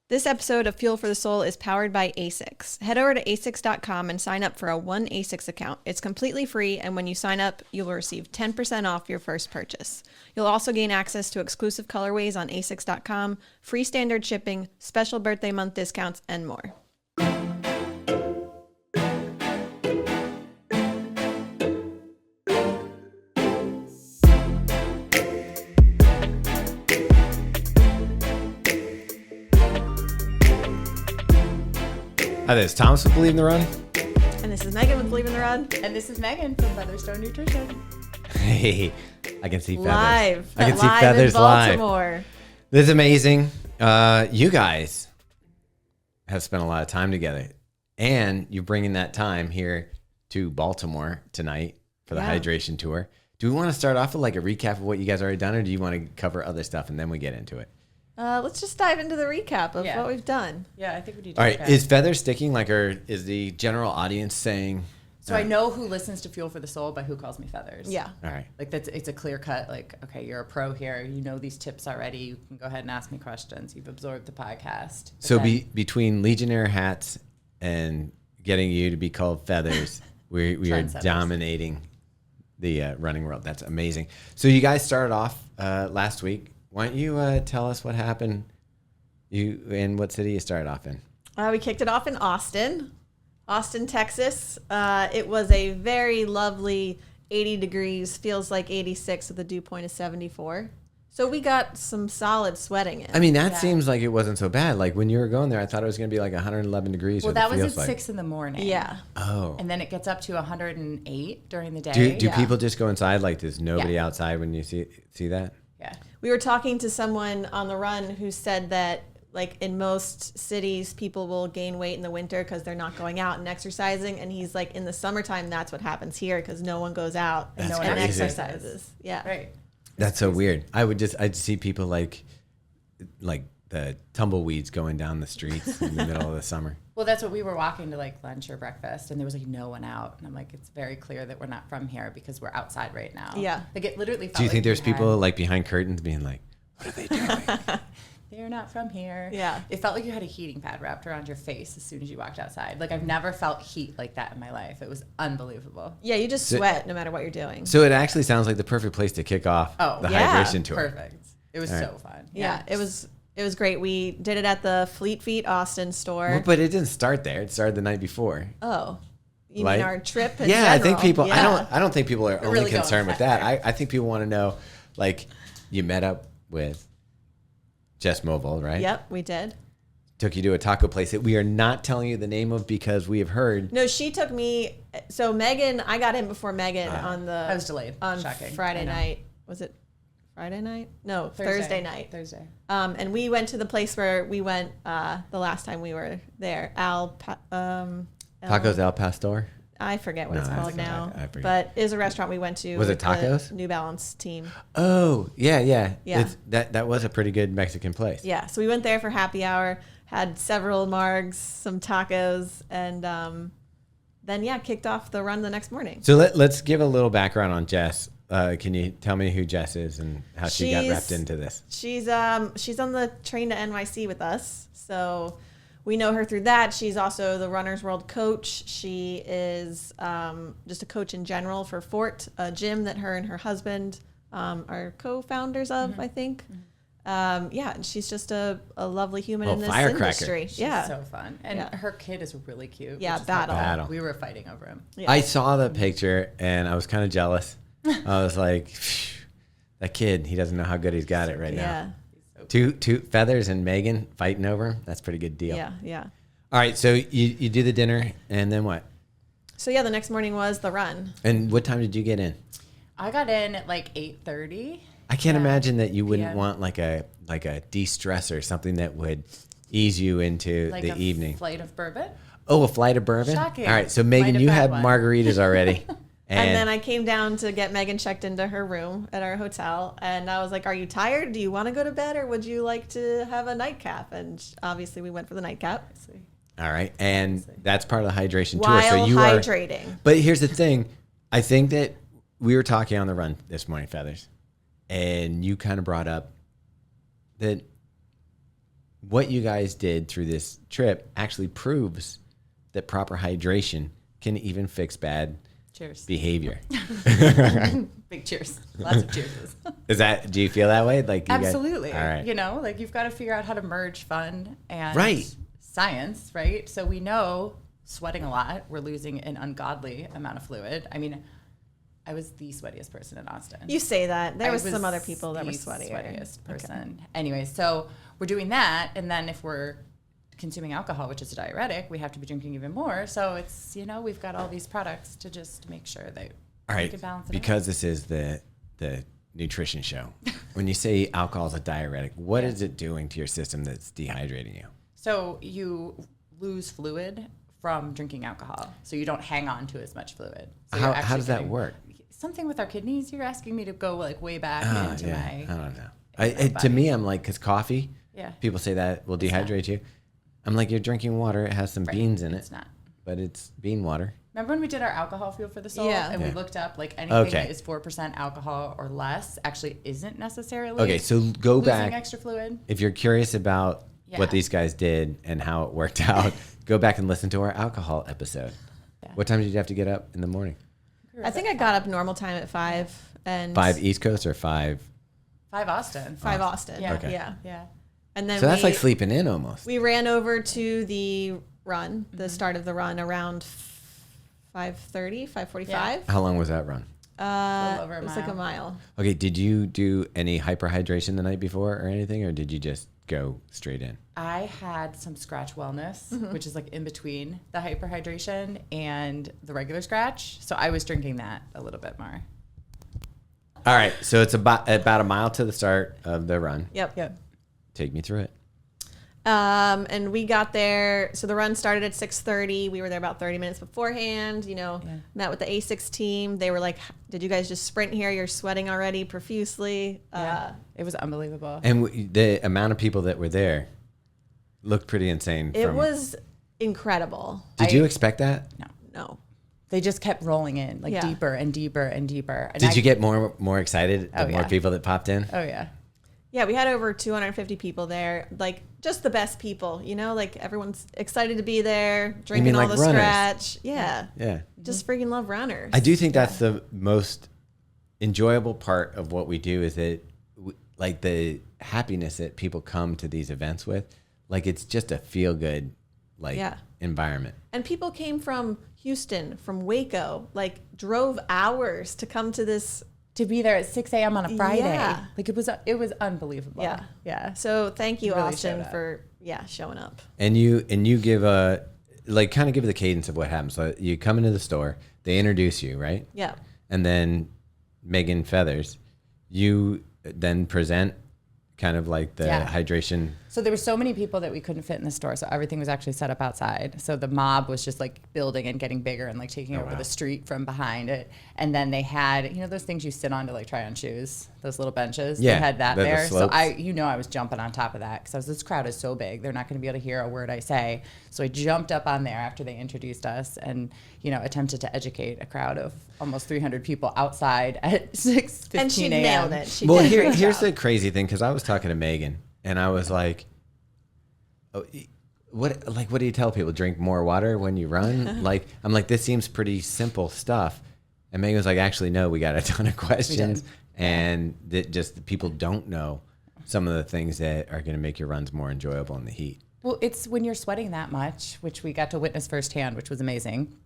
This episode of Fuel for the Soul is powered by Asics. Head over to asics.com and sign up for a one Asics account. It's completely free, and when you sign up, you'll receive 10% off your first purchase. You'll also gain access to exclusive colorways on asics.com, free standard shipping, special birthday month discounts, and more. Hi, this is Thomas with Believe in the Run. And this is Megan with Believe in the Run. And this is Megan from Featherstone Nutrition. Hey, I can see feathers. Live. I can see Live feathers in Baltimore. live. This is amazing. You guys have spent a lot of time together, and you're bringing that time here to Baltimore tonight for the hydration tour. Do we want to start off with like a recap of what you guys already done, or do you want to cover other stuff and then we get into it? Let's just dive into the recap of what we've done. Yeah, I think we need All to. right, is feathers sticking? Like, or is the general audience saying? So I know who listens to Fuel for the Soul by who calls me Feathers. Yeah. All right. Like it's a clear cut. Like, okay, you're a pro here. You know these tips already. You can go ahead and ask me questions. You've absorbed the podcast. But So then- between Legionnaire hats and getting you to be called Feathers, we are Trendsetters. dominating the running world. That's amazing. So you guys started off last week. Why don't you tell us what happened? You in what city you started off in? We kicked it off in Austin, Texas. It was a very lovely 80 degrees, feels like 86 with a dew point of 74. So we got some solid sweating in. I mean, that seems like it wasn't so bad. Like when you were going there, I thought it was going to be like 111 degrees. well, or that it was feels at like. 6 in the morning. Yeah. Oh. And then it gets up to 108 during the day. Do people just go inside? Like there's nobody Yeah. outside when you see that? Yeah. We were talking to someone on the run who said that like in most cities, people will gain weight in the winter because they're not going out and exercising. And he's like, in the summertime, that's what happens here because no one goes out and That's no one crazy. exercises. Yeah. Right. That's so weird. I'd see people like the tumbleweeds going down the streets in the middle of the summer. Well, that's what we were walking to like lunch or breakfast, and there was like no one out, and I'm like, it's very clear that we're not from here because we're outside right now. Yeah. Like it literally. Felt Do you think like there's we had- people like behind curtains being like, what are they doing? They're not from here. Yeah. It felt like you had a heating pad wrapped around your face as soon as you walked outside. Like I've never felt heat like that in my life. It was unbelievable. Yeah, you just sweat no matter what you're doing. So it actually sounds like the perfect place to kick off the yeah. hydration tour. Perfect. It was All so right. fun. Yeah, it was great. We did it at the Fleet Feet Austin store. Well, but it didn't start there. It started the night before. Oh, you Like- mean our trip? In Yeah, I think general? people. Yeah. I don't think people are only really going concerned with fast. that. I think people want to know, like, you met up with Jess Mobile, right? Yep, we did. Took you to a taco place that we are not telling you the name of because we have heard. No, she took me. So Megan, I got in before Megan on the. I was delayed. on Shocking. Friday I know. night. Was it Friday night? No, Thursday night. Thursday. And we went to the place where we went the last time we were there. Tacos Al Pastor. I forget what No, it's I called forget. now. I forget. But it was a restaurant we went to. Was it with the tacos? New Balance team. Oh, yeah. Yeah. That was a pretty good Mexican place. Yeah, so we went there for happy hour, had several margs, some tacos, and then kicked off the run the next morning. So let's give a little background on Jess. Can you tell me who Jess is and how she got wrapped into this? She's on the train to NYC with us, so we know her through that. She's also the Runner's World coach. She is just a coach in general for Fort, a gym that her and her husband are co-founders of, I think. And she's just a lovely human in this firecracker. industry. She's yeah. so fun. And her kid is really cute. Yeah, which is Battle. Battle. We were fighting over him. Yeah. I saw the picture and I was kind of jealous. I was like, "Phew, that kid, he doesn't know how good he's got it right Yeah. now. Two Feathers and Megan fighting over him. That's a pretty good deal. Yeah. All right, so you do the dinner and then what? So the next morning was the run. And what time did you get in? I got in at like 8:30. I can't imagine that you wouldn't PM. want like a de-stressor, something that would ease you into Like the a evening. flight of bourbon. Oh, a flight of bourbon? Shocking. All right, so Megan, Might have you had had one. margaritas already. And then I came down to get Megan checked into her room at our hotel. And I was like, are you tired? Do you want to go to bed or would you like to have a nightcap? And obviously we went for the nightcap. All right, and that's part of the hydration tour. While So you hydrating. But here's the thing. I think that we were talking on the run this morning, Feathers, and you kind of brought up that what you guys did through this trip actually proves that proper hydration can even fix bad Cheers. behavior. Big cheers. Lots of cheers. Do you feel that way? Like Absolutely. All right. You know, like you've got to figure out how to merge fun and Right. science, right? So we know sweating a lot, we're losing an ungodly amount of fluid. I mean, I was the sweatiest person in Austin. You say that. There I was some other people that were sweatier. Sweatiest person. Anyway, so we're doing that, and then if we're consuming alcohol, which is a diuretic, we have to be drinking even more. So it's, you know, we've got all these products to just make sure that All we right. can balance it Because this is the nutrition show. When you say alcohol is a diuretic, what is it doing to your system that's dehydrating you? So you lose fluid from drinking alcohol. So you don't hang on to as much fluid. So you're How actually does that getting- work? Something with our kidneys. You're asking me to go like way back into my. I don't know. my To body. me, I'm like, because coffee, Yeah. people say that will dehydrate you. I'm like, you're drinking water. It has some beans in it, It's not. but it's bean water. Remember when we did our alcohol fuel for the soul? Yeah. And Yeah. we looked up like anything Okay. that is 4% alcohol or less actually isn't necessarily Okay, so go losing back. extra fluid. If you're curious about Yeah. what these guys did and how it worked out, go back and listen to our alcohol episode. Yeah. What time did you have to get up in the morning? I think I got up normal time at 5 and 5 East Coast or 5? 5 Austin. 5 Austin. Yeah. Okay. Yeah. Yeah. And then So that's like sleeping in almost. we ran over to the run, the start of the run around 5:30, 5:45. How long was that run? little over a It was like a mile. mile. Okay, did you do any hyperhydration the night before or anything, or did you just go straight in? I had some scratch wellness, Mm-hmm. which is like in between the hyperhydration and the regular scratch. So I was drinking that a little bit more. All right, so it's about a mile to the start of the run. Yep. Take me through it. And we got there. So the run started at 6:30. We were there about 30 minutes beforehand. You know, Yeah. met with the Asics team. They were like, "Did you guys just sprint here? You're sweating already profusely." It was unbelievable. And the amount of people that were there looked pretty insane. It was incredible. Did you expect that? No. They just kept rolling in like Yeah. deeper and deeper and deeper. And Did you get more excited the Oh, more yeah. people that popped in? Oh yeah. Yeah, we had over 250 people there. Like just the best people. You know, like everyone's excited to be there, drinking all like the runners? scratch. Yeah. Yeah. Just freaking love runners. I do think that's the most enjoyable part of what we do is that like the happiness that people come to these events with, like it's just a feel good environment. And people came from Houston, from Waco, like drove hours to come to this. To be there at 6 a.m. on a Friday. Yeah. Like it was unbelievable. Yeah. Yeah. So thank you, Really Austin, showed up. for showing up. And you give kind of give the cadence of what happens. So you come into the store, they introduce you, right? Yeah. And then Megan Feathers, you then present kind of like the Yeah. hydration. So there were so many people that we couldn't fit in the store. So everything was actually set up outside. So the mob was just like building and getting bigger and like taking over wow. the street from behind it. And then they had, you know, those things you sit on to like try on shoes, those little benches. Yeah, They had that the there. So slopes. I was jumping on top of that because this crowd is so big. They're not going to be able to hear a word I say. So I jumped up on there after they introduced us and, you know, attempted to educate a crowd of almost 300 people outside at 6:15 a.m. And she nailed it. She Well, did a great here's job. the crazy thing, because I was talking to Megan and I was like, oh, what do you tell people? Drink more water when you run? Like, I'm like, this seems pretty simple stuff. And Megan was like, actually, no, we got a ton of questions. And that just people don't know some of the things that are going to make your runs more enjoyable in the heat. Well, it's when you're sweating that much, which we got to witness firsthand, which was amazing.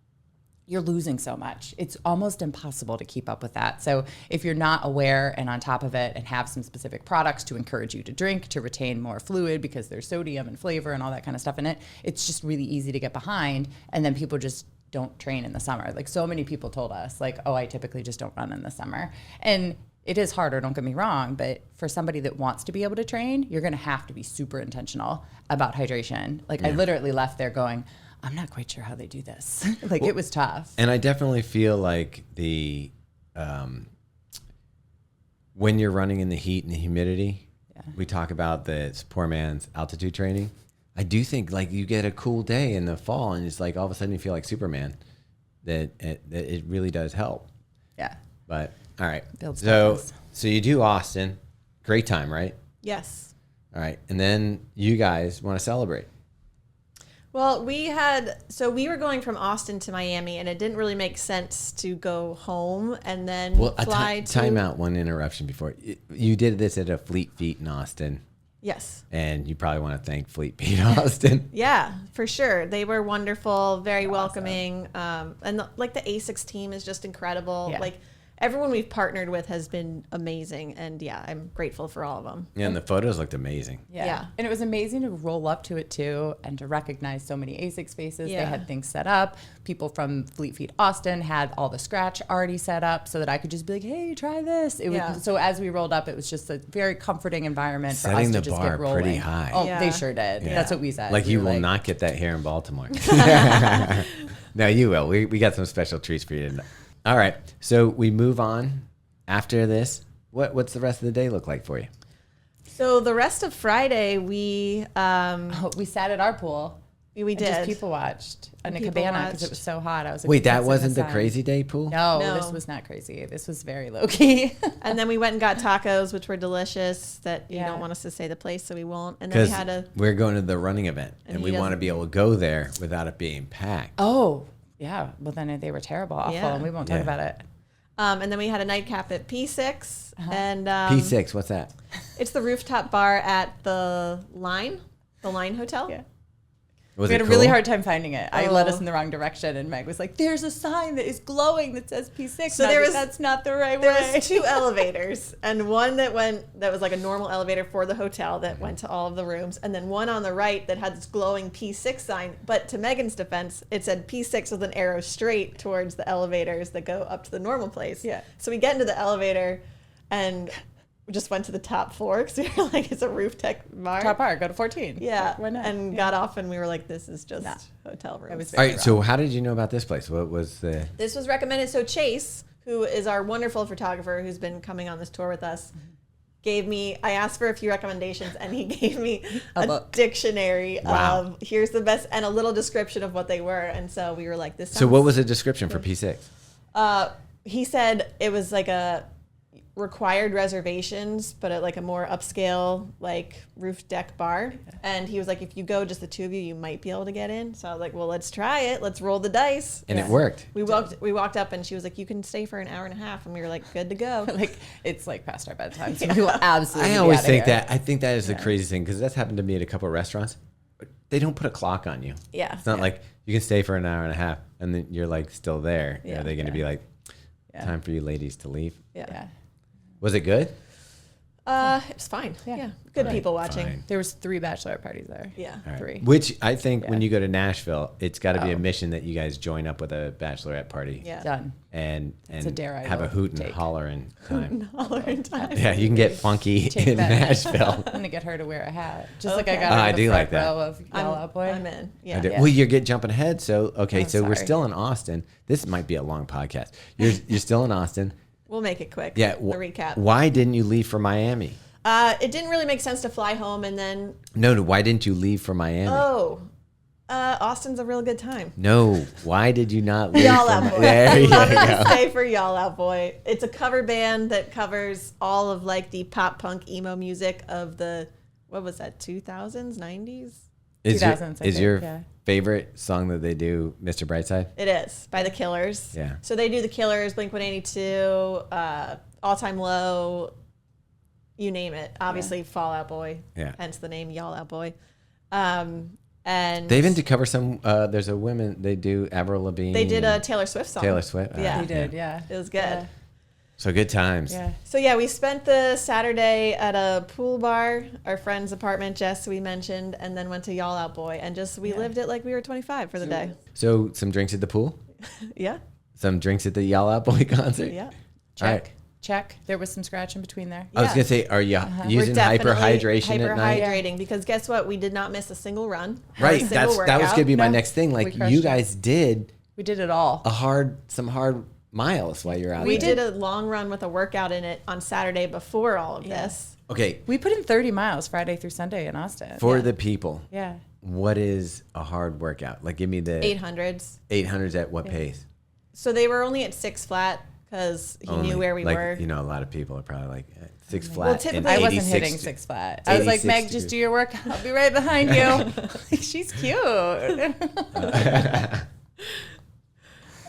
You're losing so much. It's almost impossible to keep up with that. So if you're not aware and on top of it and have some specific products to encourage you to drink, to retain more fluid because there's sodium and flavor and all that kind of stuff in it, it's just really easy to get behind. And then people just don't train in the summer. Like so many people told us like, oh, I typically just don't run in the summer. And it is harder, don't get me wrong, but for somebody that wants to be able to train, you're going to have to be super intentional about hydration. Like I literally left there going, I'm not quite sure how they do this. Like it was tough. And I definitely feel like when you're running in the heat and the humidity, we talk about the poor man's altitude training. I do think like you get a cool day in the fall and it's like all of a sudden you feel like Superman. That it really does help. Yeah. But all right, Builds so toughness. you do Austin, great time, right? Yes. All right. And then you guys want to celebrate. Well, we were going from Austin to Miami, and it didn't really make sense to go home and then fly to... Time out, one interruption before. You did this at a Fleet Feet in Austin. Yes. And you probably want to thank Fleet Feet Austin. Yeah, for sure. They were wonderful, very welcoming. And the Asics team is just incredible. Yeah. Like, everyone we've partnered with has been amazing. And yeah, I'm grateful for all of them. Yeah, and the photos looked amazing. Yeah. And it was amazing to roll up to it too and to recognize so many Asics faces. Yeah. They had things set up. People from Fleet Feet Austin had all the scratch already set up so that I could just be like, hey, try this. It was, so as we rolled up, it was just a very comforting environment for us to just get rolling. Pretty high. Oh, Yeah. they sure did. Yeah. That's what we said. Like, We you were will not get that here in Baltimore. No, you will. We got some special treats for you tonight. All right. So we move on. After this, what's the rest of the day look like for you? So the rest of Friday, we sat at our pool. We did. Just people watched in a cabana because it was so hot. I was like, wait, that wasn't the crazy day pool? No, No. this was not crazy. This was very low key. And then we went and got tacos, which were delicious. That you Yeah. don't want us to say the place, so we won't. And then we Because had we're going to the running event, and he we want to doesn't- be able to go there without it being packed. Oh, yeah. Well, then they were terrible, awful, Yeah. and we won't talk Yeah. about it. and then we had a nightcap at P6, and P6, what's that? it's the rooftop bar at the Line Hotel. Yeah. Was We it had a really cool? hard time finding it. I led Oh. us in the wrong direction, and Meg was like, "There's a sign that is glowing that says P6." So And I there was was- like, that's not the right There way. was 2 elevators, and one that was like a normal elevator for the hotel that went to all of the rooms, and then one on the right that had this glowing P6 sign. But to Megan's defense, it said P6 with an arrow straight towards the elevators that go up to the normal place. Yeah. So we get into the elevator, and we just went to the top floor because we were like, it's a roof tech bar. Top bar, go to 14. Yeah. Why not? And got off, and we were like, this is just Nah. hotel room. It was All right, so how did you know about this place? What was the... This was recommended. So Chase, who is our wonderful photographer who's been coming on this tour with us, I asked for a few recommendations, and he gave me a book. dictionary Wow. of here's the best and a little description of what they were. And so we were like, this sounds... So what was the description for P6? He said it was like a required reservations, but at like a more upscale, like roof deck bar. And he was like, if you go just the 2 of you, you might be able to get in. So I was like, well, let's try it. Let's roll the dice. And it worked. We walked up, and she was like, you can stay for an hour and a half. And we were like, good to go. Like, it's like past our bedtime, so we will absolutely I be always outta think here. that. I think that is the crazy thing, because that's happened to me at a couple of restaurants. They don't put a clock on you. Yeah. It's not like you can stay for an hour and a half, and then you're like still there. Yeah. Are they going to be like, Yeah. time for you ladies to leave? Yeah. Was it good? It was fine. Yeah. Good Right, people watching. fine. There was 3 bachelorette parties there. Yeah. All right. 3. Which I think when Yeah. you go to Nashville, it's got to be a Oh. mission that you guys join up with a bachelorette party. Yeah. Done. And a dare I have a will hoot and take. hollering time. Hollering time. Yeah, you can get funky Take in that. Nashville. I'm gonna get her to wear a hat, just like Okay. I got Oh, her I in the do front like that. row of Yell Out Boy. I'm in. I Yeah. do- Yeah. Well, you're jumping ahead. So, okay, Oh, so we're sorry. still in Austin. This might be a long podcast. You're still in Austin. We'll make it quick. Yeah. The recap. Why didn't you leave for Miami? It didn't really make sense to fly home and then, No, why didn't you leave for Miami? Austin's a real good time. No, why did you not leave Y'all for Out Miami? Boy. There I you love go. to stay for Y'all Out Boy. It's a cover band that covers all of like the pop punk emo music of the, what was that, 2000s, 90s? Is 2000s, I is think, your yeah. favorite song that they do Mr. Brightside? It is, by the Killers. Yeah. So they do the Killers, Blink-182, All Time Low, you name it. Obviously, Fall Out Boy. Yeah. Hence the name Y'all Out Boy. And They even to cover some. There's a women. They do Avril Lavigne. they did a and Taylor Swift song. Taylor Swift. Yeah. He did, yeah. It was good. Yeah. So good times. Yeah. So yeah, we spent the Saturday at a pool bar, our friend's apartment, Jess, we mentioned, and then went to Y'all Out Boy, and just we lived it like we were 25 for the day. So some drinks at the pool. Yeah, Some drinks at the Y'all Out Boy concert. yeah. All Check. right. Check. There was some scratch in between there. I was Yeah. gonna say, are you We're using definitely hyperhydration at night? hyperhydrating because guess what? We did not miss a single run. or a Right. single That was workout. gonna be my No, next thing. Like we crushed you it. guys did We did it all. some hard miles while you're out We there. did a long run with a workout in it on Saturday before all of this. Okay. We put in 30 miles Friday through Sunday in Austin. For the people, Yeah. what is a hard workout? Like, give me the 800s. 800s at what pace? So they were only at 6 flat because he knew where we were. You know, a lot of people are probably like Six Flat. Well, typically- I wasn't hitting Six Flat. I was like, 86 Meg, degrees. just do your work. I'll be right behind you. She's cute.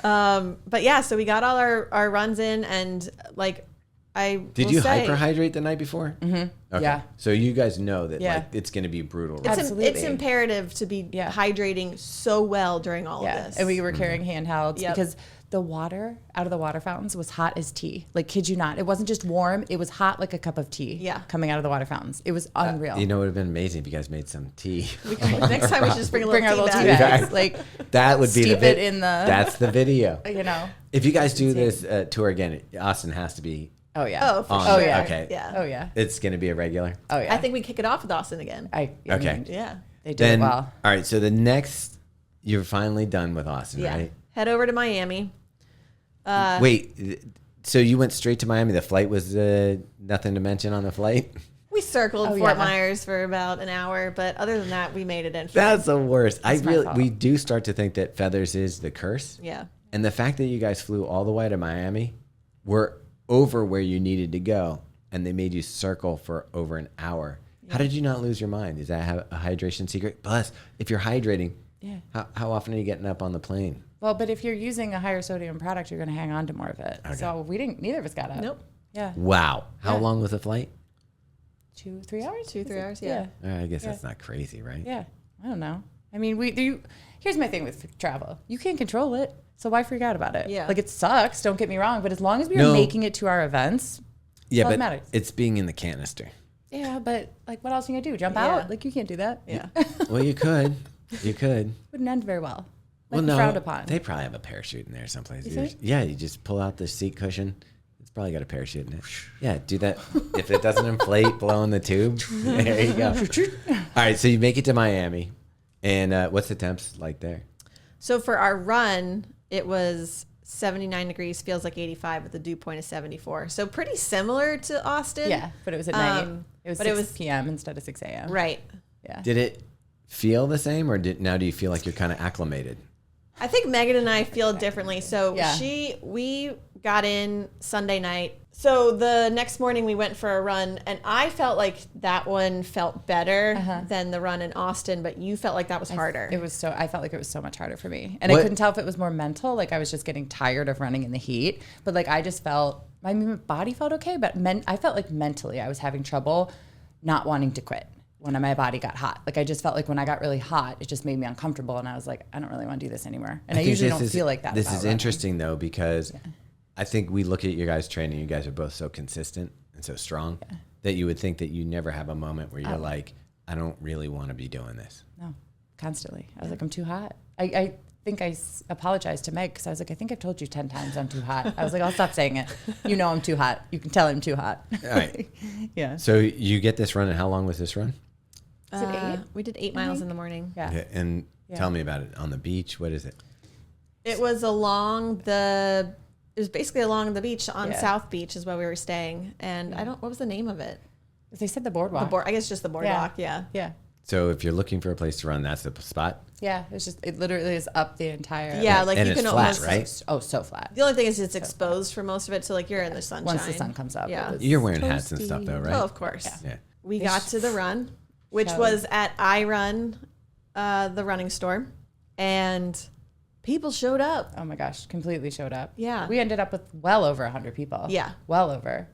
But yeah, so we got all our runs in, and like Did you hyperhydrate the night before? Mm-hmm. Okay. Yeah. So you guys know that Yeah. like it's going to be brutal. It's, Right? Absolutely. it's imperative to be hydrating so well during all of this. And we were carrying handhelds Yep. because the water out of the water fountains was hot as tea. Like, kid you not. It wasn't just warm. It was hot like a cup of tea. Yeah. Coming out of the water fountains. It was unreal. You know, it would have been amazing if you guys made some tea. Next time we should just bring Bring our a little little tea tea bag. bags. Like, That would be steep the it in the, That's the video. you know. If you guys do this tour again, Austin has to be Oh, yeah. Oh, for on. sure. yeah. Okay. Yeah. Oh, yeah. It's going to be a regular. Oh, yeah. I think we kick it off with Austin again. I Okay. mean, Yeah. they did Then, it well. all right. So the next, you're finally done with Austin, Yeah. right? Head over to Miami. Wait, so you went straight to Miami? The flight was nothing to mention on the flight? We circled Oh, Fort yeah. Myers for about an hour, but other than that, we made it in. That's the worst. It's my fault. We do start to think that feathers is the curse. Yeah. And the fact that you guys flew all the way to Miami, were over where you needed to go, and they made you circle for over an hour. How did you not lose your mind? Is that a hydration secret? Plus, if you're hydrating, how often are you getting up on the plane? Well, but if you're using a higher sodium product, you're going to hang on to more of it. Okay. So neither of us got up. Nope. Yeah. Wow. How Yeah. long was the flight? 2-3 hours? 2-3 hours. Yeah. I guess that's not crazy, right? Yeah. I don't know. I mean, here's my thing with travel. You can't control it. So why freak out about it? Yeah. Like, it sucks. Don't get me wrong. But as long as we're No. making it to our events, Yeah, all but that matters. it's being in the canister. Yeah, but like, what else are you gonna do? Jump Yeah. out? Like, you can't do that. Yeah. Well, you could. You could. Wouldn't end very well. Like, Well, no, frowned upon. they probably have a parachute in there someplace. You think? Yeah, you just pull out the seat cushion. It's probably got a parachute in it. Yeah, do that. If it doesn't inflate, blow in the tube. There you go. All right, so you make it to Miami, and what's the temps like there? So for our run, it was 79 degrees, feels like 85 with a dew point of 74. So pretty similar to Austin. Yeah, but it was at night. It was but 6 p.m. instead of 6 a.m. Right. Yeah. Did it feel the same, or now do you feel like you're kind of acclimated? I think Megan and I feel differently. So Yeah. we got in Sunday night. So the next morning we went for a run, and I felt like that one felt better than the run in Austin, but you felt like that was harder. I felt like it was so much harder for me. And What- I couldn't tell if it was more mental, like I was just getting tired of running in the heat. But like I just felt, my body felt okay, but I felt like mentally I was having trouble not wanting to quit when my body got hot. Like I just felt like when I got really hot, it just made me uncomfortable. And I was like, I don't really want to do this anymore. And I think usually this don't is- feel like that. This about is running. interesting, though, because I think we look at your guys' training. You guys are both so consistent and so strong that you would think that you never have a moment where you're like, I don't really want to be doing this. No, constantly. I was like, I'm too hot. I think I apologized to Meg because I was like, I think I've told you 10 times I'm too hot. I was like, I'll stop saying it. You know I'm too hot. You can tell I'm too hot. All right. Yeah. So you get this run, and how long was this run? Is it 8? We did 8 miles in the morning. Yeah. And tell me about it. On the beach, what is it? It was it was basically along the beach on South Beach is where we were staying. And what was the name of it? They said the boardwalk. I guess just the boardwalk. Yeah. Yeah. So if you're looking for a place to run, that's the spot. Yeah. It literally is up the entire. Yeah. Like And you it's can flat, almost, right? Oh, so flat. The only thing is it's exposed for most of it. So like you're in the sunshine. Once the sun comes up. Yeah. it was You're wearing hats and toasty. stuff, though, right? Oh, of course. Yeah. We got to the run, which So- was at iRun, the running store, and people showed up. Oh my gosh, completely showed up. Yeah. We ended up with well over 100 people. Yeah. Well over.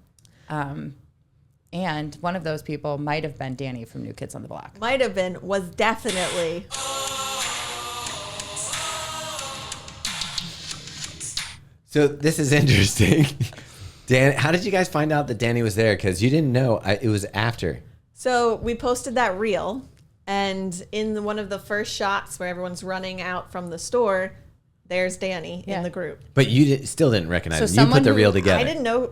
And one of those people might have been Danny from New Kids on the Block. Might have been, was definitely. So this is interesting. Dan, how did you guys find out that Danny was there? Because you didn't know. It was after. So we posted that reel, and in one of the first shots where everyone's running out from the store, there's Danny in the group. But you still didn't recognize So him. You put someone the who- reel together.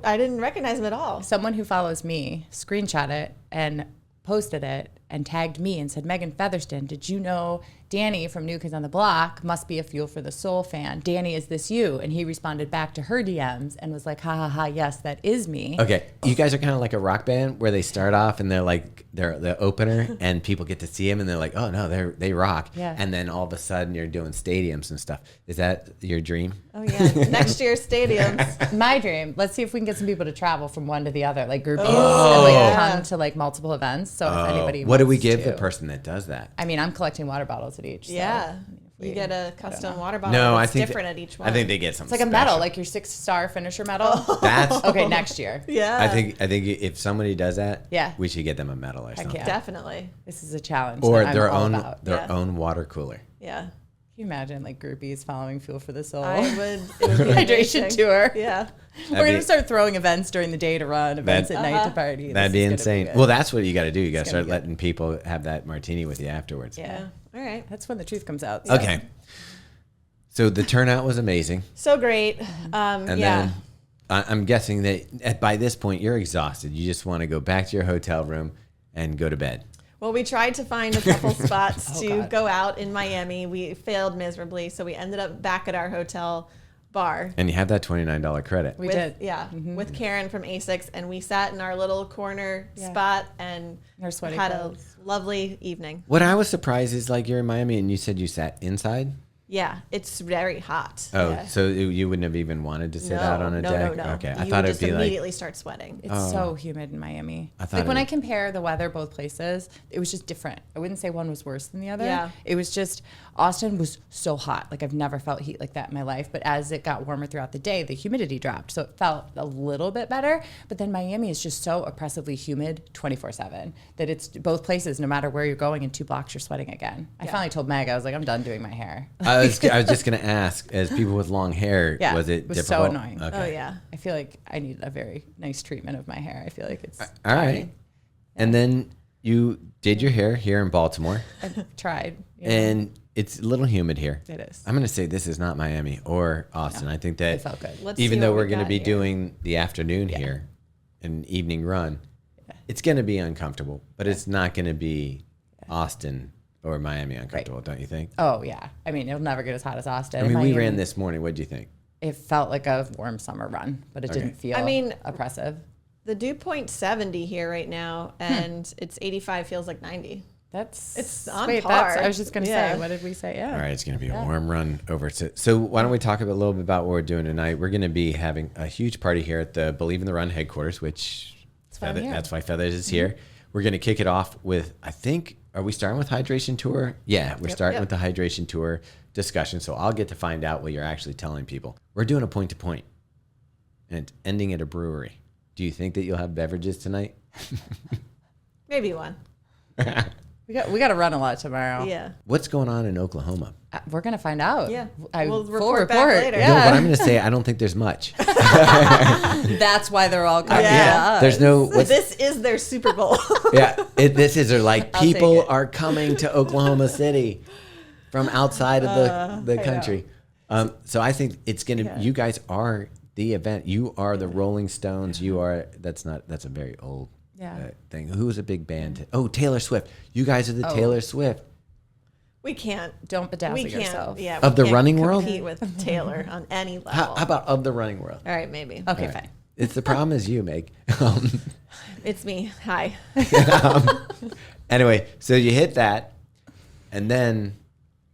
I didn't recognize him at all. Someone who follows me screenshot it and posted it and tagged me and said, Megan Featherston, did you know Danny from New Kids on the Block must be a Fuel for the Soul fan? Danny, is this you? And he responded back to her DMs and was like, ha ha ha, yes, that is me. Okay, you guys are kind of like a rock band where they start off and they're like they're the opener, and people get to see them, and they're like, oh no, they rock. Yeah. And then all of a sudden you're doing stadiums and stuff. Is that your dream? Oh yeah, next year's stadiums. My dream. Let's see if we can get some people to travel from one to the other, like groupies, Oh. and like Yeah. come to like multiple events. So if anybody, What do we wants give to, the person that does that? I mean, I'm collecting water bottles at each. So, Yeah, we- you get a custom water bottle. No, I that's think different at each one. I think they get something. It's like a medal, like your 6-star finisher medal. That's. Okay, next year. yeah, I think if somebody does that, Yeah. we should get them a medal or Heck something, yeah. definitely. This is a challenge. or that I'm their all own about. Yeah. water cooler. Yeah, Can you imagine like groupies following Fuel for the Soul? I would. It would be Hydration amazing. tour. Yeah, We're That'd gonna be- start throwing events during the day to run, events at night to party. That'd This be is gonna insane. good. Well, that's what you got to do. You got to It's start gonna be letting people have that martini with you afterwards. yeah. All right. That's when the truth comes out. Okay. So the turnout was amazing. So great. And yeah. then I'm guessing that by this point you're exhausted. You just want to go back to your hotel room and go to bed. Well, we tried to find a couple spots Oh, to God. go out in Miami. We failed miserably, so we ended up back at our hotel bar. And you have that $29 credit. We with, did. Yeah, with Karen from Asics, and we sat in our little corner Yeah. spot and Our sweaty had clothes. a lovely evening. What I was surprised is like you're in Miami and you said you sat inside. Yeah, it's very hot. Oh, Yeah. so you wouldn't have even wanted to sit out on a deck? No. Okay, I You thought would it'd just be like immediately start sweating. It's so humid in Miami. I thought Like when it- I compare the weather both places, it was just different. I wouldn't say one was worse than the other. Yeah. It was just Austin was so hot. Like I've never felt heat like that in my life. But as it got warmer throughout the day, the humidity dropped. So it felt a little bit better. But then Miami is just so oppressively humid 24/7 that it's both places, no matter where you're going, in 2 blocks, you're sweating again. I finally told Meg, I was like, I'm done doing my hair. I was just gonna ask, as people with long hair, Yeah, was it it was so difficult? annoying. Okay. Oh yeah. I feel like I need a very nice treatment of my hair. I feel like it's All right. And then you did your hair here in Baltimore, I've tried. you know. and it's a little humid here. It is. I'm gonna say this is not Miami or Austin. I think that It felt good. Let's even see though what we're we going to got be here. doing the afternoon here, an evening run, it's going to be uncomfortable, but it's not going to be Austin or Miami uncomfortable, don't you think? Oh yeah. I mean, it'll never get as hot as Austin. I mean, we Miami, ran this morning. What do you think? It felt like a warm summer run, but it Okay. didn't feel I mean- oppressive. The dew point 70 here right now, and it's 85. Feels like 90. It's on wait, par. I was just gonna Yeah. say, what did we say? Yeah. All right, it's going to be a warm run over to. So why don't we talk a little bit about what we're doing tonight? We're going to be having a huge party here at the Believe in the Run headquarters, which why I'm here. that's why Feathers is here. We're going to kick it off with, I think, are we starting with hydration tour? Yeah, we're starting with the hydration tour discussion. So I'll get to find out what you're actually telling people. We're doing a point to point, and it's ending at a brewery. Do you think that you'll have beverages tonight? Maybe one. We got to run a lot tomorrow. Yeah. What's going on in Oklahoma? We're gonna find out. Yeah. We'll We'll report report back later. No, Yeah. but I'm going to say I don't think there's much. That's why they're all coming. Yeah. There's no. What's, This is their Super Bowl. yeah, this is like I'll take people it. are coming to Oklahoma City from outside of the country. So I think it's gonna. You guys are the event. You are the Rolling Stones. You are. That's a very old thing. Who's a big band? Oh, Taylor Swift. You guys are the Taylor Swift. We can't. Don't bedazzle We can't. yourself. Yeah. Of we the can't running world? compete with Taylor on any level. How about of the running world? All right, maybe. Okay, fine. It's the problem is you, Meg. It's me. Hi. Anyway, so you hit that, and then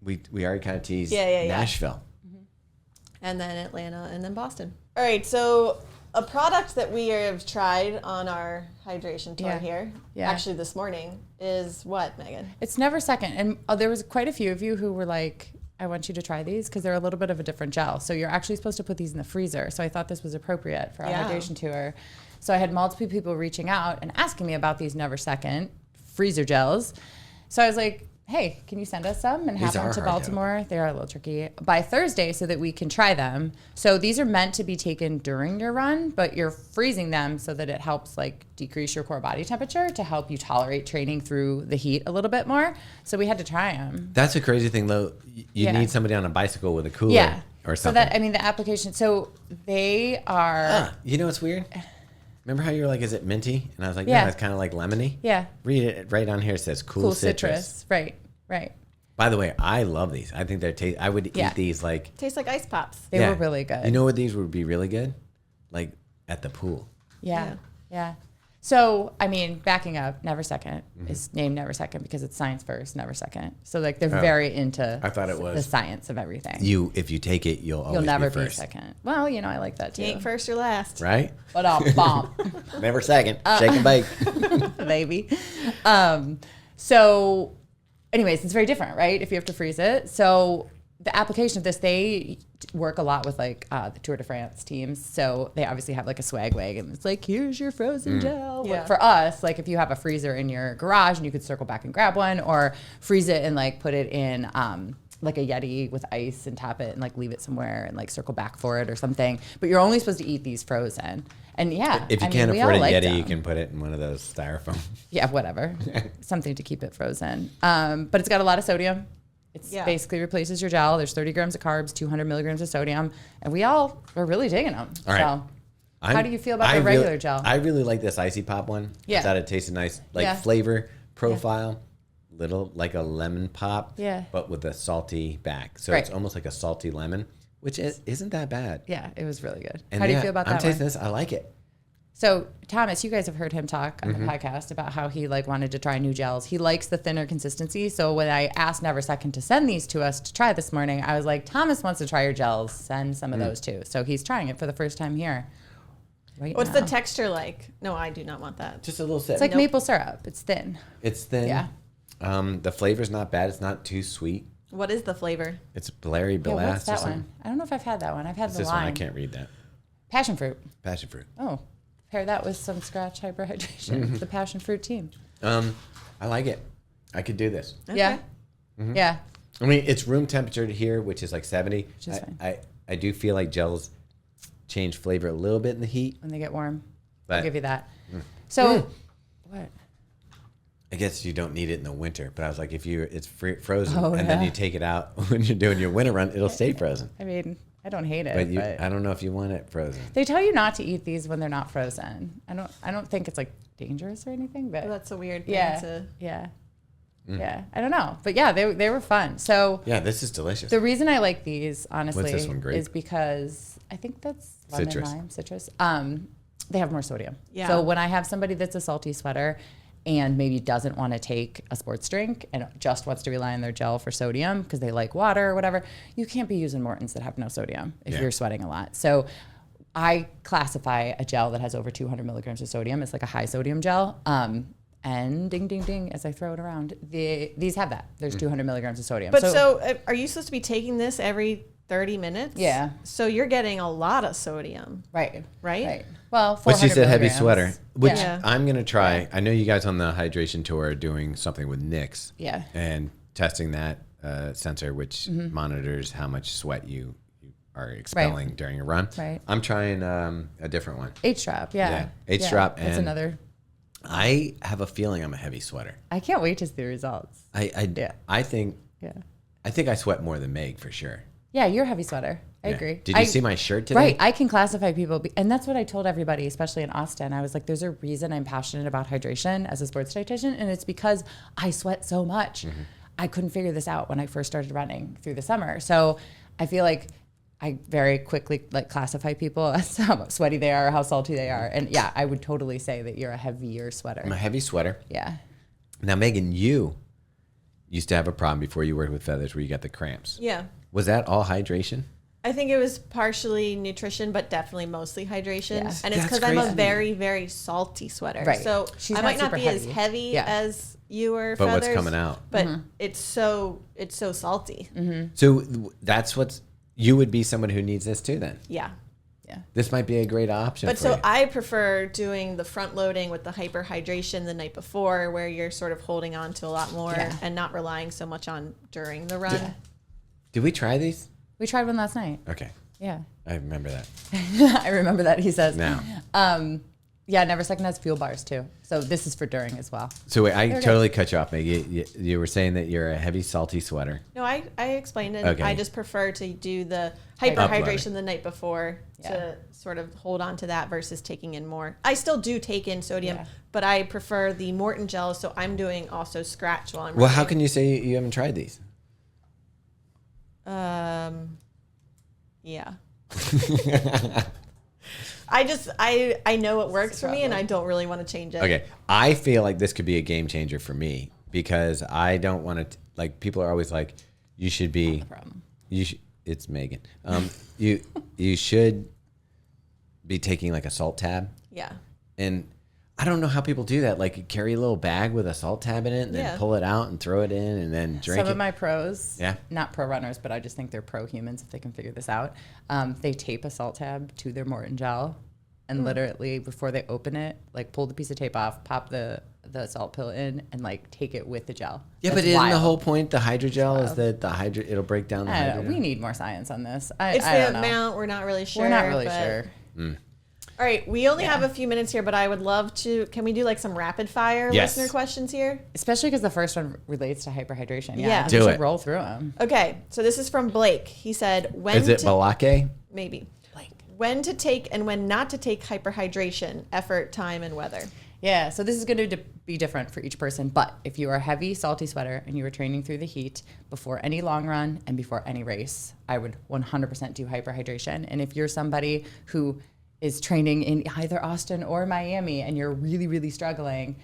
we already kind of teased Yeah. Nashville. And then Atlanta, and then Boston. All right, so a product that we have tried on our hydration tour here, actually this morning, is what, Megan? It's NeverSecond, and there was quite a few of you who were like, I want you to try these because they're a little bit of a different gel. So you're actually supposed to put these in the freezer. So I thought this was appropriate for our hydration tour. So I had multiple people reaching out and asking me about these NeverSecond freezer gels. So I was like, hey, can you send us some and have These them are to hard to Baltimore? They are a little tricky. By Thursday so that we can try them. So these are meant to be taken during your run, but you're freezing them so that it helps like decrease your core body temperature to help you tolerate training through the heat a little bit more. So we had to try them. That's a crazy thing, though. You need somebody on a bicycle with a cooler or something. So that, I mean, the application, so they are. You know what's weird? Remember how you were like, is it minty? And I was like, Yeah. no, it's kind of like lemony. Yeah. Read it right on here. It says cool citrus. Right. By the way, I love these. I think they're I would eat these like. Tastes like ice pops. They were really good. You know what these would be really good? Like at the pool. Yeah. So, I mean, backing up, NeverSecond is named NeverSecond because it's science first, NeverSecond. So, like, they're very into I thought it was the science of everything. If you take it, you'll always You'll never be be first. second. Well, you know, I like that too. You ain't first or last. Right? But bomb, Never second. Shake and bake. baby. So, anyways, it's very different, right? If you have to freeze it. So, the application of this, they work a lot with like the Tour de France teams. So they obviously have like a swag wagon. It's like, here's your frozen gel. Yeah. But for us, like if you have a freezer in your garage and you could circle back and grab one, or freeze it and like put it in like a Yeti with ice and tap it and like leave it somewhere and like circle back for it or something. But you're only supposed to eat these frozen. And yeah, If you can't afford a Yeti, you can put it in one of those styrofoam. Yeah, whatever. Something to keep it frozen. But it's got a lot of sodium. It's basically replaces your gel. There's 30 grams of carbs, 200 milligrams of sodium, and we all are really digging them. All right. So, how do you feel about the regular gel? I really like this Icy Pop one. Yeah. I thought it tasted nice. Like flavor profile, little like a lemon pop, but with a salty back. So it's almost like a salty lemon, which isn't that bad. Yeah, it was really good. And how do you feel about that I'm tasting one? this. I like it. So, Thomas, you guys have heard him talk on the podcast about how he like wanted to try new gels. He likes the thinner consistency. So when I asked NeverSecond to send these to us to try this morning, I was like, Thomas wants to try your gels. Send some of those too. So he's trying it for the first time here. What's the texture like? No, I do not want that. Just a little sip. It's like maple syrup. It's thin. It's thin. Yeah. The flavor's not bad. It's not too sweet. What is the flavor? It's Berry Blast. What's that one? I don't know if I've had that one. I've had It's the this one. I lime. can't read that. Passion fruit. Passion fruit. Oh, pair that with some scratch hyperhydration. The passion fruit team. I like it. I could do this. Okay. Yeah. Yeah. I mean, it's room temperature here, which is like 70. Which is fine. I do feel like gels change flavor a little bit in the heat. When they get warm. But I'll give you that. So, what? I guess you don't need it in the winter, but I was like, if it's frozen Oh, and then you take it out when you're doing your winter run, it'll stay frozen. I mean, I don't hate it. But I don't know if you want it frozen. They tell you not to eat these when they're not frozen. I don't think it's like dangerous or anything, but Well, that's a weird thing to... yeah. I don't know, but yeah, they were fun. So Yeah, this is delicious. the reason I like these, honestly, What's this one, grape? is because I think that's lemon, Citrus. lime, citrus. They have more sodium. Yeah. So when I have somebody that's a salty sweater and maybe doesn't want to take a sports drink and just wants to rely on their gel for sodium because they like water or whatever, you can't be using Mortons that have no sodium if you're sweating a lot. So I classify a gel that has over 200 milligrams of sodium as like a high sodium gel. And ding, ding, ding, as I throw it around, these have that. There's 200 milligrams of sodium. But so are you supposed to be taking this every 30 minutes? Yeah. So you're getting a lot of sodium. Right. Well, 400 But she said heavy milligrams. sweater, which Yeah. I'm going to try. I know you guys on the hydration tour are doing something with NICS. Yeah. And testing that sensor, which monitors how much sweat you are expelling during a run. Right. I'm trying a different one. H-drop, yeah. H-drop That's and another. I have a feeling I'm a heavy sweater. I can't wait to see the results. I think Yeah. I sweat more than Meg for sure. Yeah, you're a heavy sweater. I Yeah. agree. Did you see my shirt today? Right. I can classify people. And that's what I told everybody, especially in Austin. I was like, there's a reason I'm passionate about hydration as a sports dietitian. And it's because I sweat so much. I couldn't figure this out when I first started running through the summer. So I feel like I very quickly like classify people as how sweaty they are, how salty they are. And yeah, I would totally say that you're a heavier sweater. I'm a heavy sweater. Yeah. Now, Megan, you used to have a problem before you worked with feathers where you got the cramps. Yeah. Was that all hydration? I think it was partially nutrition, but definitely mostly hydration. Yeah. And it's That's because I'm a crazy. very, very salty sweater. Right. So She's I not might not super be as heavy. heavy Yeah. as you or But feathers. what's coming out? But it's so salty. So that's what's, you would be someone who needs this too then. Yeah. This might be a great option But for so you. I prefer doing the front loading with the hyperhydration the night before, where you're sort of holding on to a lot more and not relying so much on during the run. Did we try these? We tried one last night. Okay. Yeah. I remember that. I remember that, he says. Now. Yeah, NeverSecond has fuel bars too. So this is for during as well. So wait, I totally cut you off, Meg. You were saying that you're a heavy, salty sweater. No, I explained it. Okay. I just prefer to do the Uploading. hyperhydration the night before to sort of hold on to that versus taking in more. I still do take in sodium, but I prefer the Morton gel, so I'm doing also scratch while I'm Well, how running. can you say you haven't tried these? Yeah. I know it works for me, and I don't really want to change it. Okay, I feel like this could be a game changer for me because I don't want to. Like, people are always like, you should be. No problem. It's Megan. You should be taking like a salt tab. Yeah. And I don't know how people do that. Like, carry a little bag with a salt tab in it, and then pull it out and throw it in, and then drink it. Some of my pros, Yeah. not pro runners, but I just think they're pro humans if they can figure this out. They tape a salt tab to their Morton gel, and literally before they open it, like pull the piece of tape off, pop the salt pill in, and like take it with the gel. Yeah, That's but isn't the wild. whole point the hydrogel is that it'll break down the I don't know. hydrogel? We need more science on this. It's I the don't know. amount. We're not really sure. We're not really but- sure. All right, we only have a few minutes here, but I would love to. Can we do like some rapid fire Yes. listener questions here? Especially because the first one relates to hyperhydration. Yeah. Do we should it. roll through them. Okay, so this is from Blake. He said, "When Is it to Balake? maybe when to take and when not to take hyperhydration, effort, time, and weather." Yeah, so this is going to be different for each person. But if you are a heavy, salty sweater and you are training through the heat before any long run and before any race, I would 100% do hyperhydration. And if you're somebody who is training in either Austin or Miami and you're really, really struggling,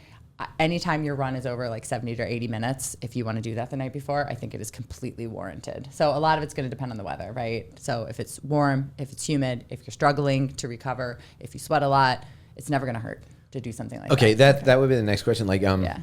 anytime your run is over like 70 to 80 minutes, if you want to do that the night before, I think it is completely warranted. So a lot of it's going to depend on the weather, right? So if it's warm, if it's humid, if you're struggling to recover, if you sweat a lot, it's never going to hurt to do something like that. Okay, that would be the next question. Like, Yeah.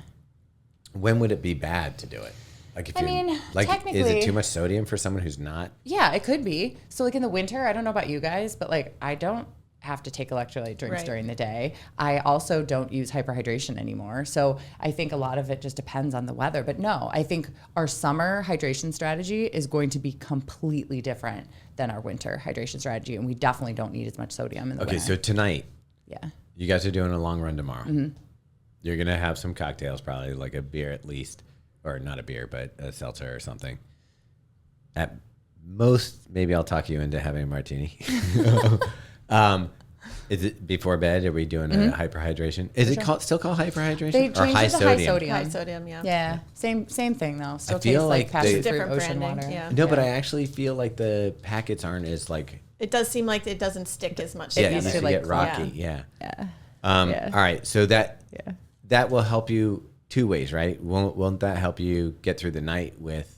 when would it be bad to do it? Like, if I you mean, like, is technically- it too much sodium for someone who's not? Yeah, it could be. So like in the winter, I don't know about you guys, but like I don't have to take electrolyte drinks Right. during the day. I also don't use hyperhydration anymore. So I think a lot of it just depends on the weather. But no, I think our summer hydration strategy is going to be completely different than our winter hydration strategy. And we definitely don't need as much sodium in the Okay, winter. so tonight, Yeah. you guys are doing a long run tomorrow. Mm-hmm. You're going to have some cocktails, probably like a beer at least, or not a beer, but a seltzer or something. At most, maybe I'll talk you into having a martini. Is it before bed? Are we doing a hyperhydration? Is it still called hyperhydration? They or changed high it to sodium? high sodium. High sodium, yeah. Yeah. Same thing though. Still feel tastes like like passion they- fruit Different ocean branding, water. yeah. No, but I actually feel like the packets aren't as like, It does seem like it doesn't stick as much. yeah, it used used to, to like, get rocky. Yeah. Yeah. Yeah. All right. So that Yeah. will help you two ways, right? Won't that help you get through the night with,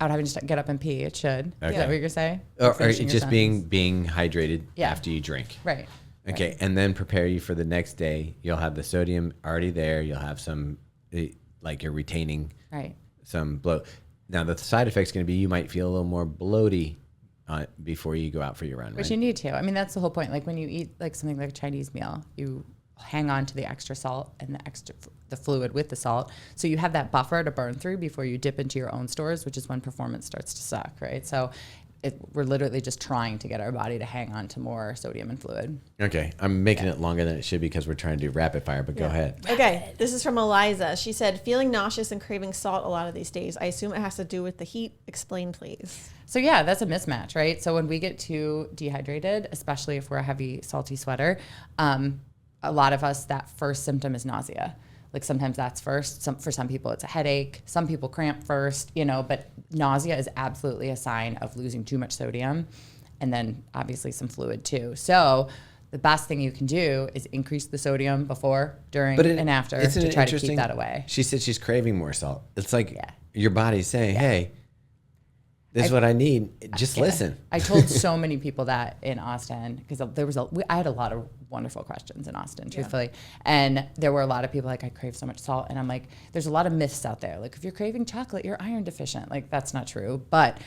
Out having to get up and pee, it should. Is Okay. that what you're saying? or Finishing your just sentence. being hydrated Yeah. after you drink? Right. Okay, and then prepare you for the next day. You'll have the sodium already there. You'll have some, like, you're retaining Right. some bloat. Now, the side effect's going to be you might feel a little more bloaty before you go out for your run, Which right? you need to. I mean, that's the whole point. Like when you eat like something like a Chinese meal, you hang on to the extra salt and the fluid with the salt. So you have that buffer to burn through before you dip into your own stores, which is when performance starts to suck, right? So we're literally just trying to get our body to hang on to more sodium and fluid. Okay, I'm making it longer than it should because we're trying to do rapid fire, but go ahead. Okay, this is from Eliza. She said, feeling nauseous and craving salt a lot of these days. I assume it has to do with the heat. Explain, please. So yeah, that's a mismatch, right? So when we get too dehydrated, especially if we're a heavy, salty sweater, a lot of us, that first symptom is nausea. Like sometimes that's first. For some people, it's a headache. Some people cramp first, but nausea is absolutely a sign of losing too much sodium. And then obviously some fluid too. So the best thing you can do is increase the sodium before, during, and after to try to keep that away. She said she's craving more salt. It's like Yeah. your body's saying, hey, this is what I need. Just listen. I told so many people that in Austin because I had a lot of wonderful questions in Austin, truthfully. And there were a lot of people like, I crave so much salt. And I'm like, there's a lot of myths out there. Like if you're craving chocolate, you're iron deficient. Like that's not true. But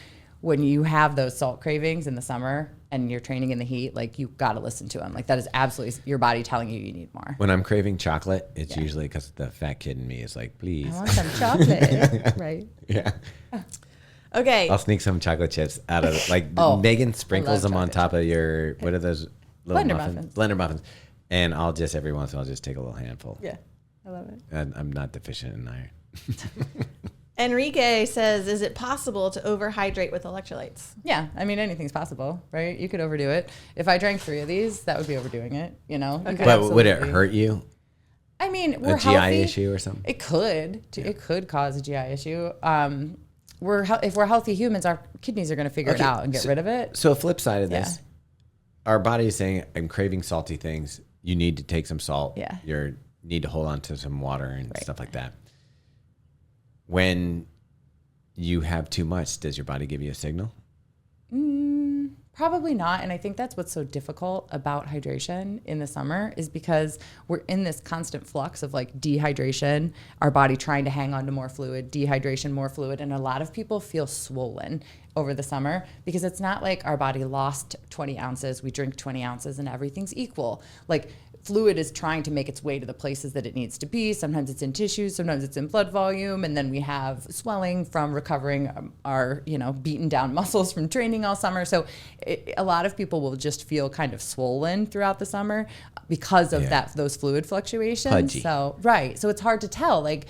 when you have those salt cravings in the summer and you're training in the heat, like you got to listen to them. Like that is absolutely your body telling you need more. When I'm craving chocolate, it's usually because the fat kid in me is like, please. I want some chocolate, right? Yeah. Okay. I'll sneak some chocolate chips out of like Megan sprinkles them on chocolate top of your what are those little Blender muffins? muffins. Blender muffins. And I'll just every once in a while just take a little handful. Yeah, I love it. And I'm not deficient in iron. Enrique says, is it possible to overhydrate with electrolytes? Yeah, I mean anything's possible, right? You could overdo it. If I drank 3 of these, that would be overdoing it. You could But would it absolutely- hurt you? I mean, we're A GI healthy. issue or something? It could. It could cause a GI issue. If we're healthy humans, our kidneys are going to figure it out and get rid of it. So a flip side of this, our body is saying, I'm craving salty things. You need to take some salt. Yeah. You need to hold on to some water and stuff like that. When you have too much, does your body give you a signal? Probably not. And I think that's what's so difficult about hydration in the summer is because we're in this constant flux of like dehydration, our body trying to hang on to more fluid, dehydration, more fluid. And a lot of people feel swollen over the summer because it's not like our body lost 20 ounces, we drink 20 ounces and everything's equal. Like fluid is trying to make its way to the places that it needs to be. Sometimes it's in tissues, sometimes it's in blood volume, and then we have swelling from recovering our, beaten down muscles from training all summer. So a lot of people will just feel kind of swollen throughout the summer because of those fluid fluctuations. Pudgy. So it's hard to tell. Like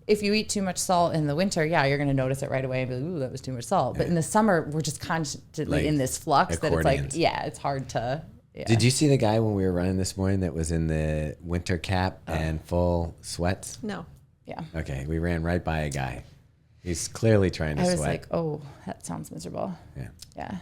if you eat too much salt in the winter, you're going to notice it right away and be like, ooh, that was too much salt. But in the summer, we're just constantly in this flux that it's like, it's hard to. Yeah. Did you see the guy when we were running this morning that was in the winter cap and full sweats? No. Yeah. Okay, we ran right by a guy. He's clearly trying to sweat. I was like, oh, that sounds miserable. Yeah.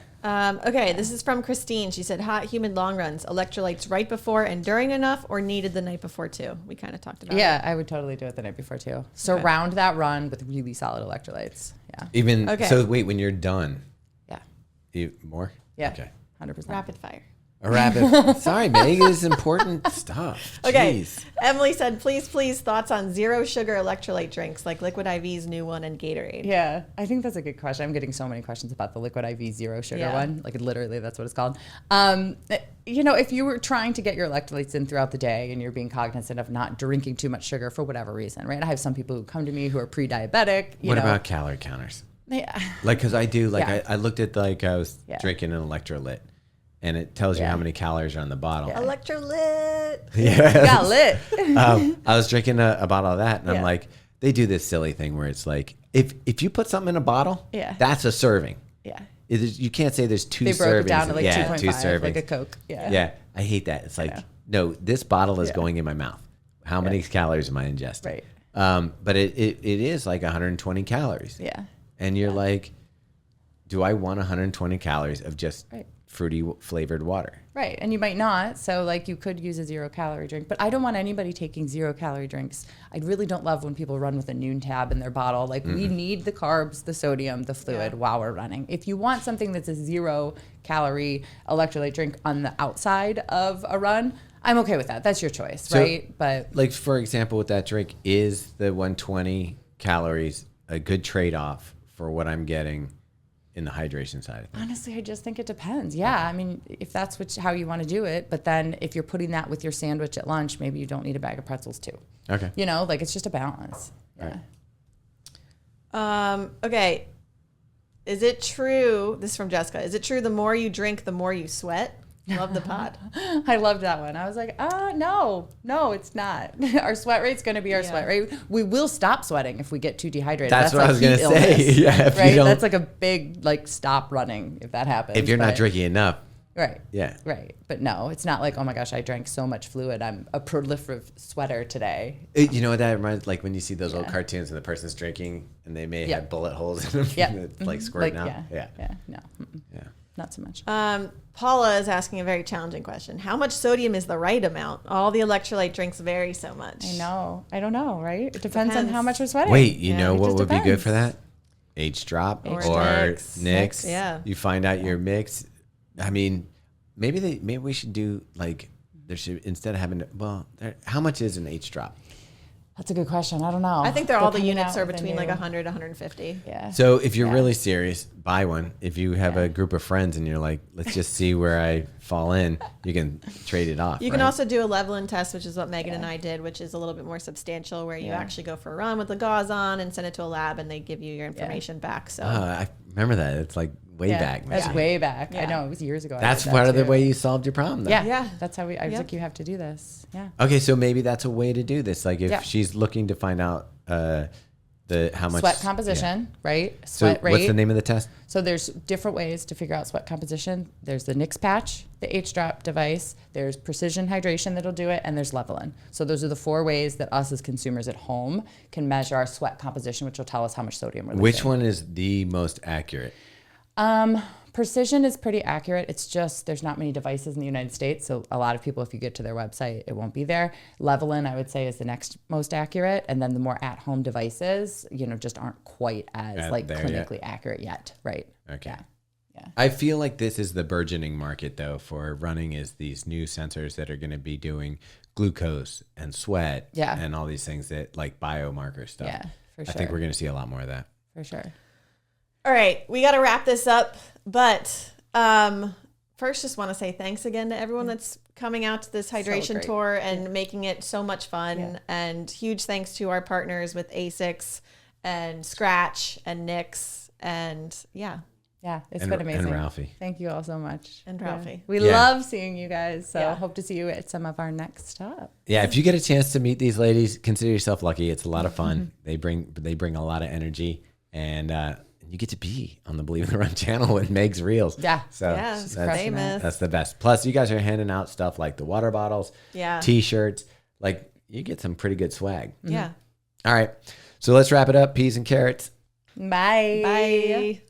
Okay, this is from Christine. She said, hot, humid long runs, electrolytes right before and during enough or needed the night before too? We kind of talked about it. Yeah, I would totally do it the night before too. Surround that run with really solid electrolytes. Yeah. So wait, when you're done. Yeah. More? Yeah. Okay. 100%. Rapid fire. A rapid. Sorry, Meg, it's important stuff. Okay. Jeez. Emily said, please, thoughts on zero sugar electrolyte drinks like Liquid IV's new one and Gatorade. Yeah, I think that's a good question. I'm getting so many questions about the Liquid IV zero sugar one. Like literally, that's what it's called. If you were trying to get your electrolytes in throughout the day and you're being cognizant of not drinking too much sugar for whatever reason, right? I have some people who come to me who are pre-diabetic. What about calorie counters? Yeah. Like, because I do, I looked at, I was drinking an electrolyte. And it tells you how many calories are on the bottle. Yeah. Electrolyte. Yeah. Got lit. I was drinking a bottle of that, and I'm like, they do this silly thing where it's like, if you put something in a bottle, that's a serving. Yeah. You can't say there's two servings. They broke it down to like 2.5, 2 servings. like a Coke. Yeah. Yeah. I hate that. It's like, no, this bottle is going in my mouth. How many calories am I ingesting? Right. But it is like 120 calories. Yeah. And you're like, do I want 120 calories of just fruity flavored water? Right. And you might not. So you could use a 0-calorie drink, but I don't want anybody taking 0-calorie drinks. I really don't love when people run with a noon tab in their bottle. We need the carbs, the sodium, the fluid while we're running. If you want something that's a 0-calorie electrolyte drink on the outside of a run, I'm okay with that. That's your choice, right? But for example, with that drink, is the 120 calories a good trade-off for what I'm getting in the hydration side of things? Honestly, I just think it depends. Yeah, I mean, if that's how you want to do it, but then if you're putting that with your sandwich at lunch, maybe you don't need a bag of pretzels too. Okay. It's just a balance. Yeah. Right. Okay. Is it true, this is from Jessica, is it true the more you drink, the more you sweat? Love the pod. I loved that one. I was like, no, it's not. Our sweat rate's going to be our sweat rate. We will stop sweating if we get too dehydrated. That's what I was going to say. Yeah, right? That's like a big stop running if that happens. If you're not drinking enough. Right. Yeah. Right. But no, it's not like, oh my gosh, I drank so much fluid. I'm a prolific sweater today. You know what that reminds, when you see those old cartoons and the person's drinking and they may have bullet holes in them. Yeah. It's squirting out. Yeah. No. Yeah. Not so much. Paula is asking a very challenging question. How much sodium is the right amount? All the electrolyte drinks vary so much. I know. I don't know, right? It depends on how much we're sweating. Wait, you know what would be good for that? H drop or Nix. Yeah. You find out your mix. I mean, maybe we should do there should, instead of having how much is an H drop? That's a good question. I don't know. I think all the units are between 100 150. Yeah. So if you're really serious, buy one. If you have a group of friends and you're like, let's just see where I fall in, you can trade it off. You can also do a leveling test, which is what Megan and I did, which is a little bit more substantial, where you actually go for a run with the gauze on and send it to a lab, and they give you your information back. So I remember that. It's way back. That's way back. I know, it was years ago. That's part of the way you solved your problem, though. Yeah. That's how I was like, you have to do this. Yeah. Okay, so maybe that's a way to do this. If she's looking to find out how much sweat composition, right? Sweat rate. What's the name of the test? So there's different ways to figure out sweat composition. There's the Nix patch, the H-drop device, there's precision hydration that'll do it, and there's leveling. So those are the 4 ways that us as consumers at home can measure our sweat composition, which will tell us how much sodium we're losing. Which one is the most accurate? Precision is pretty accurate. It's just there's not many devices in the United States. So a lot of people, if you get to their website, it won't be there. Levelin, I would say, is the next most accurate. And then the more at-home devices, just aren't quite as clinically accurate yet. Right. Okay. Yeah. I feel like this is the burgeoning market, though, for running is these new sensors that are going to be doing glucose and sweat and all these things that like biomarker stuff. Yeah, for sure. I think we're going to see a lot more of that. For sure. All right, we got to wrap this up, but first just want to say thanks again to everyone that's coming out to this hydration tour and making it so much fun. And huge thanks to our partners with Asics and Scratch and Nix and Yeah, it's been amazing. And Ralphie. Thank you all so much. And Ralphie. We love seeing you guys. So hope to see you at some of our next stops. Yeah, if you get a chance to meet these ladies, consider yourself lucky. It's a lot of fun. They bring a lot of energy, and you get to be on the Believe in the Run channel with Meg's Reels. Yeah. So that's the best. Plus, you guys are handing out stuff like the water bottles, T-shirts. Like, you get some pretty good swag. Yeah. All right. So let's wrap it up. Peas and carrots. Bye. Bye.